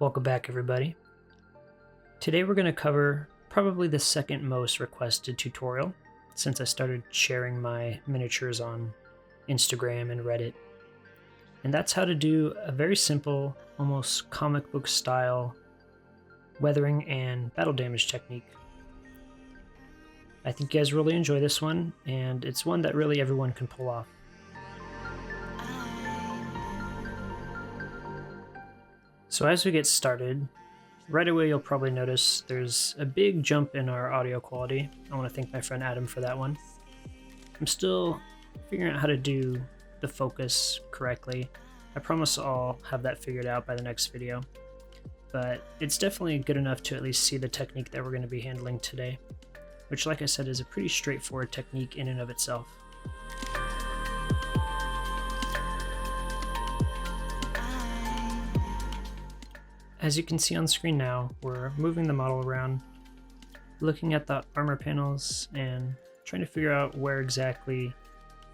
Welcome back, everybody. Today we're going to cover probably the second most requested tutorial since I started sharing my miniatures on Instagram and Reddit. And that's how to do a very simple, almost comic book style weathering and battle damage technique. I think you guys really enjoy this one, and it's one that really everyone can pull off. So as we get started, right away you'll probably notice there's a big jump in our audio quality. I want to thank my friend Adam for that one. I'm still figuring out how to do the focus correctly. I promise I'll have that figured out by the next video. But it's definitely good enough to at least see the technique that we're going to be handling today, which, like I said, is a pretty straightforward technique in and of itself. As you can see on screen now, we're moving the model around, looking at the armor panels and trying to figure out where exactly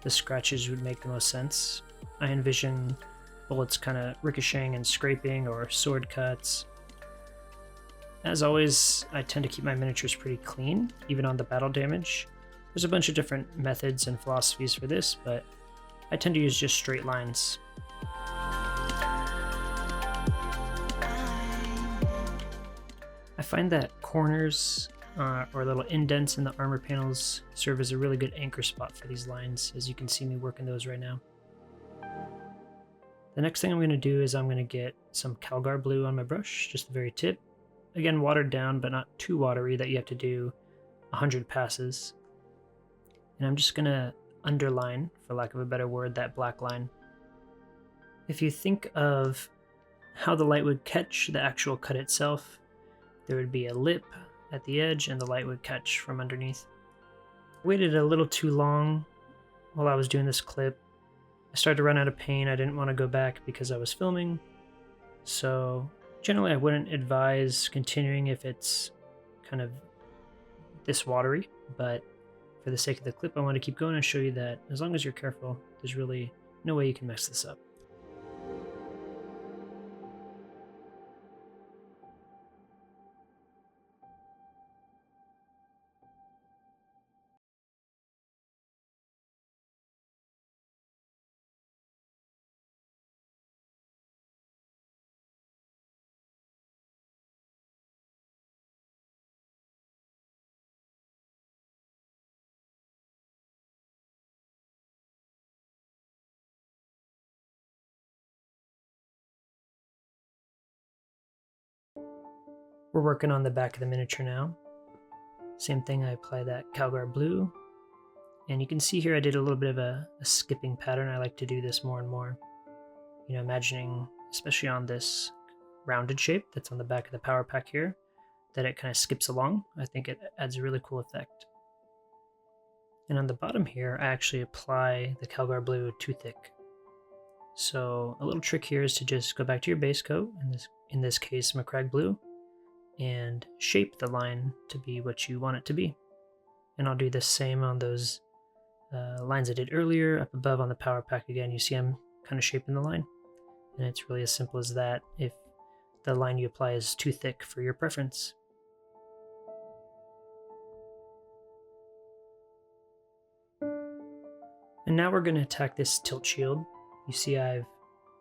the scratches would make the most sense. I envision bullets kind of ricocheting and scraping, or sword cuts. As always, I tend to keep my miniatures pretty clean, even on the battle damage. There's a bunch of different methods and philosophies for this, but I tend to use just straight lines. I find that corners or little indents in the armor panels serve as a really good anchor spot for these lines, as you can see me working those right now. The next thing I'm going to do is I'm going to get some Calgar blue on my brush, just the very tip. Again, watered down, but not too watery that you have to do 100 passes. And I'm just going to underline, for lack of a better word, that black line. If you think of how the light would catch the actual cut itself, there would be a lip at the edge and the light would catch from underneath. I waited a little too long while I was doing this clip. I started to run out of paint. I didn't want to go back because I was filming. So generally I wouldn't advise continuing if it's kind of this watery, but for the sake of the clip I want to keep going and show you that as long as you're careful, there's really no way you can mess this up. We're working on the back of the miniature now. Same thing, I apply that Calgar blue. And you can see here I did a little bit of a skipping pattern. I like to do this more and more. You know, imagining, especially on this rounded shape that's on the back of the power pack here, that it kind of skips along. I think it adds a really cool effect. And on the bottom here, I actually apply the Calgar blue too thick. So a little trick here is to just go back to your base coat, in this case Prager blue, and shape the line to be what you want it to be. And I'll do the same on those lines I did earlier up above on the power pack. Again, you see I'm kind of shaping the line, and it's really as simple as that if the line you apply is too thick for your preference. And now we're going to attack this tilt shield. You see I've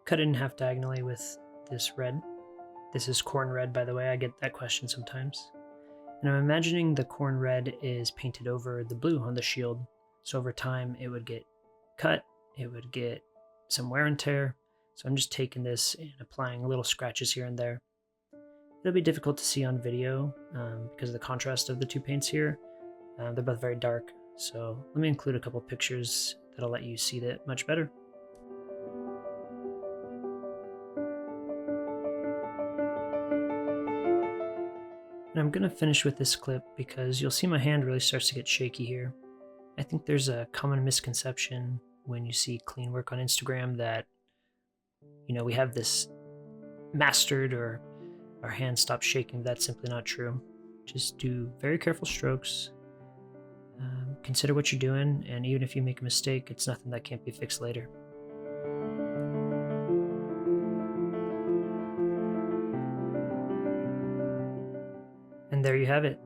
cut it in half diagonally with this red. This is corn red, by the way. I get that question sometimes. And I'm imagining the corn red is painted over the blue on the shield. So over time it would get cut, it would get some wear and tear. So I'm just taking this and applying little scratches here and there. It'll be difficult to see on video because of the contrast of the two paints here. They're both very dark. So let me include a couple pictures that'll let you see that much better. And I'm going to finish with this clip because you'll see my hand really starts to get shaky here. I think there's a common misconception when you see clean work on Instagram that, you know, we have this mastered or our hands stop shaking. That's simply not true. Just do very careful strokes. Consider what you're doing, and even if you make a mistake, it's nothing that can't be fixed later. And there you have it,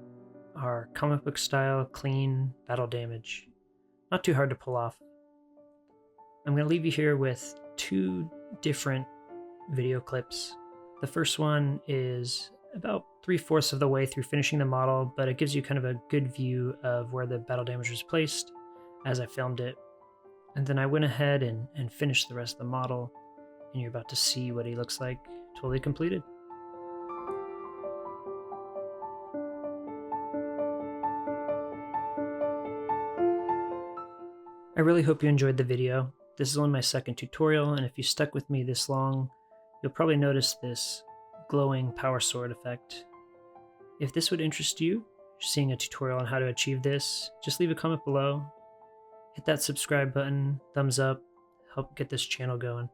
our comic book style clean battle damage. Not too hard to pull off. I'm going to leave you here with 2 different video clips. The first one is about 3/4 of the way through finishing the model, but it gives you kind of a good view of where the battle damage was placed as I filmed it. And then I went ahead and finished the rest of the model, and you're about to see what he looks like totally completed. I really hope you enjoyed the video. This is only my second tutorial, and if you stuck with me this long, you'll probably notice this glowing power sword effect. If this would interest you, seeing a tutorial on how to achieve this, just leave a comment below. Hit that subscribe button, thumbs up, help get this channel going.